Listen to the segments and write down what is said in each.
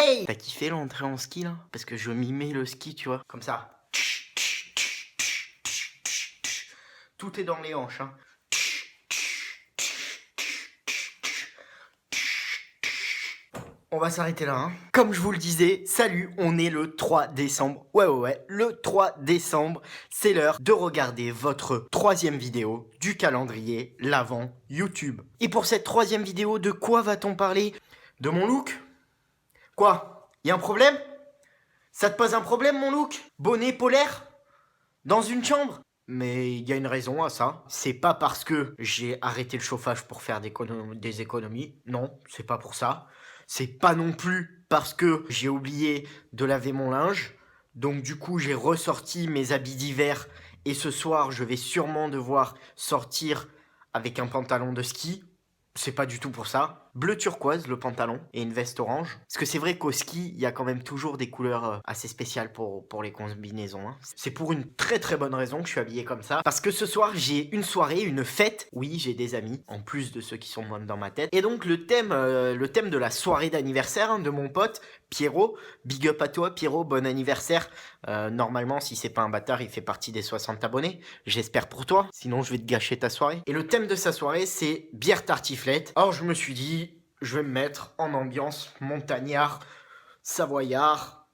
Hey! T'as kiffé l'entrée en ski là? Parce que je m'y mets le ski, tu vois, comme ça. Tout est dans les hanches, hein. On va s'arrêter là, hein. Comme je vous le disais, salut, on est le 3 décembre. Ouais, le 3 décembre, c'est l'heure de regarder votre troisième vidéo du calendrier l'Avent YouTube. Et pour cette troisième vidéo, de quoi va-t-on parler? De mon look? Quoi? Y a un problème? Ça te pose un problème, mon look? Bonnet polaire? Dans une chambre? Mais il y a une raison à ça. C'est pas parce que j'ai arrêté le chauffage pour faire des économies. Non, c'est pas pour ça. C'est pas non plus parce que j'ai oublié de laver mon linge. Donc du coup, j'ai ressorti mes habits d'hiver. Et ce soir, je vais sûrement devoir sortir avec un pantalon de ski. C'est pas du tout pour ça. Bleu turquoise le pantalon et une veste orange. Parce que c'est vrai qu'au ski, il y a quand même toujours des couleurs assez spéciales pour les combinaisons, hein. C'est pour une très très bonne raison que je suis habillé comme ça. Parce que ce soir, j'ai une soirée, une fête. Oui, j'ai des amis, en plus de ceux qui sont dans ma tête. Et donc le thème de la soirée d'anniversaire, hein, de mon pote Pierrot. Big up à toi Pierrot, bon anniversaire. Normalement, si c'est pas un bâtard, il fait partie des 60 abonnés. J'espère pour toi, sinon je vais te gâcher ta soirée. Et le thème de sa soirée, c'est bière tartiflette. Alors je me suis dit, je vais me mettre en ambiance montagnard, savoyard,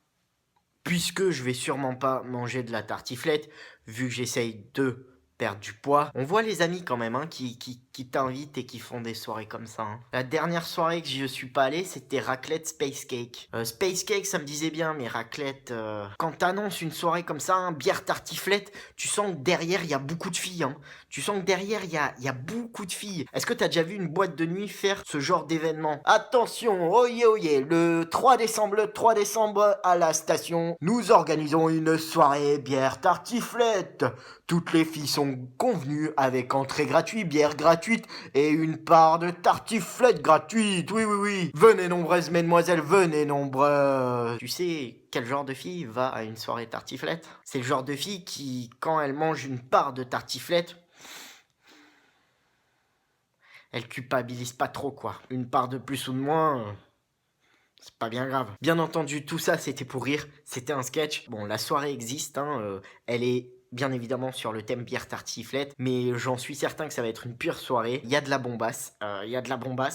puisque je vais sûrement pas manger de la tartiflette, vu que j'essaye de perdre du poids. On voit les amis quand même, hein, qui t'invitent et qui font des soirées comme ça, hein. La dernière soirée que je suis pas allé, c'était raclette Space Cake. Space Cake, ça me disait bien, mais raclette... Quand t'annonces une soirée comme ça, hein, bière tartiflette, tu sens que derrière, il y a beaucoup de filles, hein. Tu sens que derrière, il y a beaucoup de filles. Est-ce que t'as déjà vu une boîte de nuit faire ce genre d'événement? Attention, oye, le 3 décembre à la station, nous organisons une soirée bière tartiflette. Toutes les filles sont convenues avec entrée gratuite, bière gratuite et une part de tartiflette gratuite. Oui. Venez nombreuses, mesdemoiselles, venez nombreux. Tu sais quel genre de fille va à une soirée tartiflette? C'est le genre de fille qui, quand elle mange une part de tartiflette, elle culpabilise pas trop, quoi. Une part de plus ou de moins... c'est pas bien grave. Bien entendu, tout ça, c'était pour rire. C'était un sketch. Bon, la soirée existe, hein. Elle est bien évidemment sur le thème bière tartiflette. Mais j'en suis certain que ça va être une pure soirée. Il y a de la bombasse.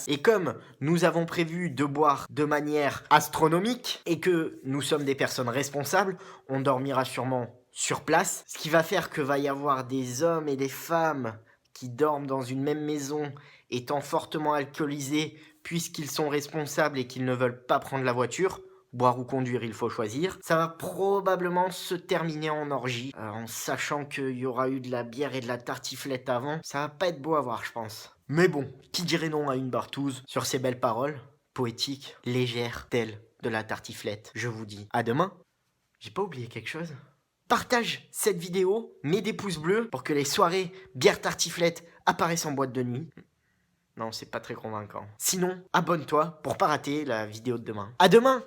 Et comme nous avons prévu de boire de manière astronomique et que nous sommes des personnes responsables, on dormira sûrement sur place. Ce qui va faire que va y avoir des hommes et des femmes qui dorment dans une même maison étant fortement alcoolisés puisqu'ils sont responsables et qu'ils ne veulent pas prendre la voiture. Boire ou conduire, il faut choisir. Ça va probablement se terminer en orgie, en sachant qu'il y aura eu de la bière et de la tartiflette avant. Ça va pas être beau à voir, je pense. Mais bon, qui dirait non à une bartouze sur ces belles paroles, poétiques, légères, telles de la tartiflette. Je vous dis à demain. J'ai pas oublié quelque chose? Partage cette vidéo, mets des pouces bleus pour que les soirées bière tartiflette apparaissent en boîte de nuit. Non, c'est pas très convaincant. Sinon, abonne-toi pour pas rater la vidéo de demain. À demain!